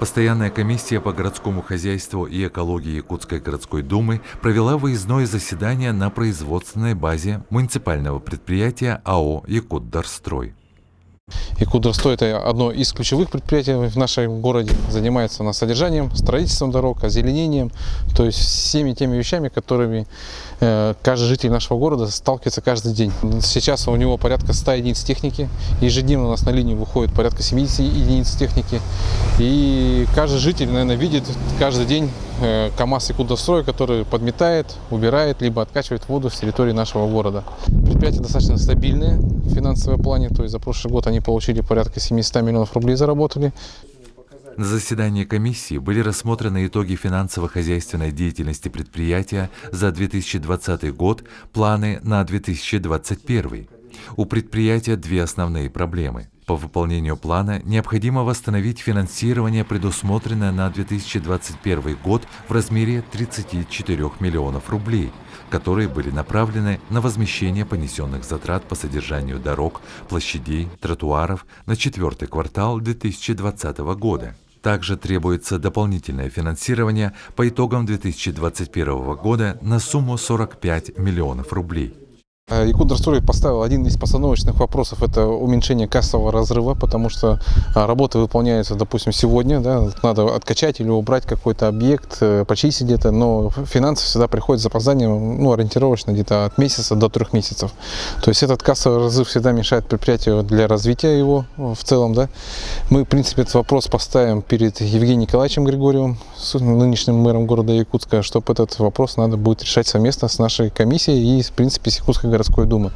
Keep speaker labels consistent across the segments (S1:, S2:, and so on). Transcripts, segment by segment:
S1: Постоянная комиссия по городскому хозяйству и экологии Якутской городской думы провела выездное заседание на производственной базе муниципального предприятия АО «Якутдорстрой».
S2: Якутдорстрой – это одно из ключевых предприятий в нашем городе. Занимается у нас содержанием, строительством дорог, озеленением, то есть всеми теми вещами, которыми каждый житель нашего города сталкивается каждый день. Сейчас у него порядка 100 единиц техники, ежедневно у нас на линию выходит порядка 70 единиц техники. И каждый житель, наверное, видит каждый день КАМАЗ Якутдорстроя, который подметает, убирает, либо откачивает воду с территории нашего города. Предприятие достаточно стабильное в финансовом плане, то есть за прошлый год они получили порядка 700 миллионов рублей, заработали.
S1: На заседании комиссии были рассмотрены итоги финансово-хозяйственной деятельности предприятия за 2020 год, планы на 2021. У предприятия две основные проблемы. По выполнению плана необходимо восстановить финансирование, предусмотренное на 2021 год в размере 34 миллионов рублей, которые были направлены на возмещение понесенных затрат по содержанию дорог, площадей, тротуаров на четвертый квартал 2020 года. Также требуется дополнительное финансирование по итогам 2021 года на сумму 45 миллионов рублей.
S2: Якутдорстрой поставил один из постановочных вопросов – это уменьшение кассового разрыва, потому что работы выполняются, допустим, сегодня, да, надо откачать или убрать какой-то объект, почистить где-то, но финансы всегда приходят с запозданием, ориентировочно где-то от месяца до 3 месяцев. То есть этот кассовый разрыв всегда мешает предприятию для развития его в целом. Да. Мы, в принципе, этот вопрос поставим перед Евгением Николаевичем Григорьевым, нынешним мэром города Якутска, чтобы этот вопрос надо будет решать совместно с нашей комиссией и, в принципе, с Якутской городской думы.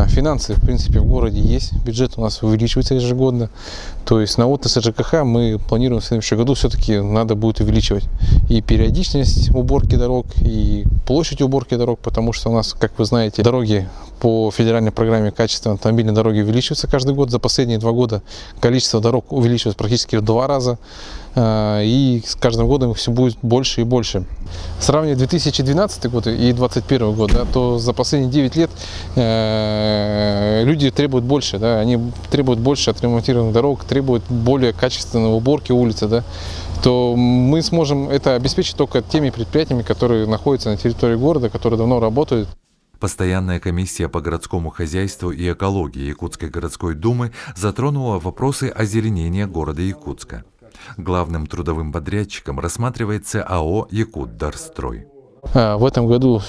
S2: Финансы, в принципе, в городе есть, бюджет у нас увеличивается ежегодно, то есть на отрасль ЖКХ мы планируем в следующем году все-таки надо будет увеличивать и периодичность уборки дорог, и площадь уборки дорог, потому что у нас, как вы знаете, дороги по федеральной программе качества автомобильной дороги увеличиваются каждый год. За последние 2 года количество дорог увеличивается практически в 2 раза. И с каждым годом их все будет больше и больше. Сравнивая 2012 год и 2021 год, да, то за последние 9 лет люди требуют больше. Да, они требуют больше отремонтированных дорог, требуют более качественной уборки улицы. Да, то мы сможем это обеспечить только теми предприятиями, которые находятся на территории города, которые давно работают.
S1: Постоянная комиссия по городскому хозяйству и экологии Якутской городской думы затронула вопросы озеленения города Якутска. Главным трудовым подрядчиком рассматривается АО «Якутдорстрой».
S2: В этом году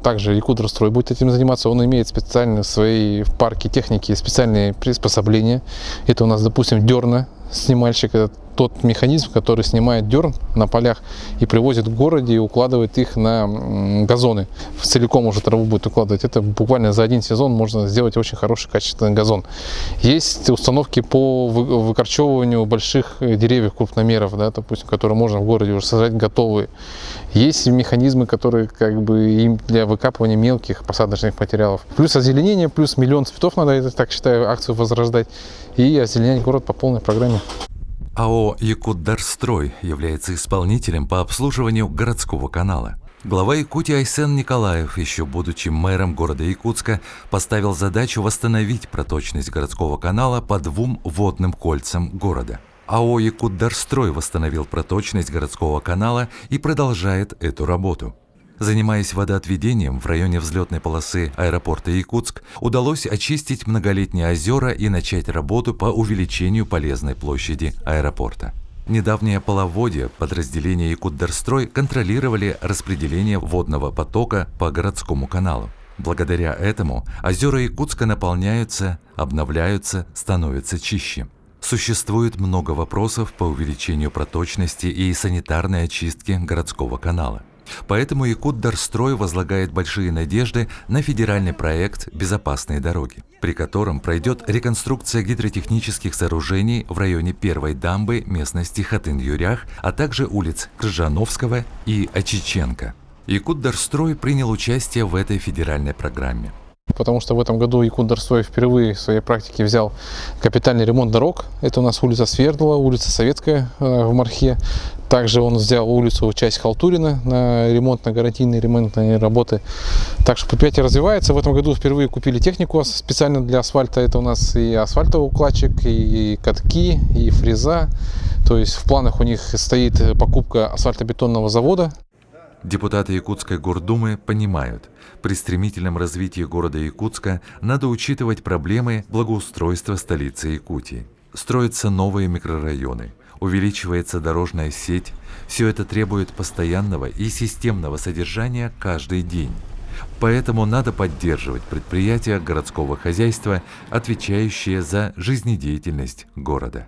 S2: также Якутдорстрой будет этим заниматься. Он имеет специально в своей парке техники специальные приспособления. Это у нас, допустим, дерноснимальщик. Это тот механизм, который снимает дерн на полях и привозит в городе и укладывает их на газоны. Целиком уже траву будет укладывать. Это буквально за 1 сезон можно сделать очень хороший, качественный газон. Есть установки по выкорчевыванию больших деревьев крупномеров, да, допустим, которые можно в городе уже создать готовые. Есть механизмы, которые им для выкапывания мелких посадочных материалов. Плюс озеленение, плюс миллион цветов надо, я так считаю, акцию возрождать и озеленять город по полной программе.
S1: АО «Якутдорстрой» является исполнителем по обслуживанию городского канала. Глава Якутии Айсен Николаев, еще будучи мэром города Якутска, поставил задачу восстановить проточность городского канала по 2 водным кольцам города. АО «Якутдорстрой» восстановил проточность городского канала и продолжает эту работу. Занимаясь водоотведением в районе взлетной полосы аэропорта Якутск, удалось очистить многолетние озера и начать работу по увеличению полезной площади аэропорта. Недавнее половодье подразделения Якутдорстрой контролировали распределение водного потока по городскому каналу. Благодаря этому озера Якутска наполняются, обновляются, становятся чище. Существует много вопросов по увеличению проточности и санитарной очистки городского канала. Поэтому Якутдорстрой возлагает большие надежды на федеральный проект «Безопасные дороги», при котором пройдет реконструкция гидротехнических сооружений в районе первой дамбы местности Хатын-Юрях, а также улиц Крыжановского и Очиченко. Якутдорстрой принял участие в этой федеральной программе.
S2: Потому что в этом году Якутдорстрой впервые в своей практике взял капитальный ремонт дорог. Это у нас улица Свердлова, улица Советская в Мархе. Также он взял улицу, часть Халтурина на ремонтно-гарантийные ремонтные работы. Так что предприятие развивается. В этом году впервые купили технику специально для асфальта. Это у нас и асфальтовый укладчик, и катки, и фреза. То есть в планах у них стоит покупка асфальтобетонного завода.
S1: Депутаты Якутской гордумы понимают, при стремительном развитии города Якутска надо учитывать проблемы благоустройства столицы Якутии. Строятся новые микрорайоны, увеличивается дорожная сеть. Все это требует постоянного и системного содержания каждый день. Поэтому надо поддерживать предприятия городского хозяйства, отвечающие за жизнедеятельность города.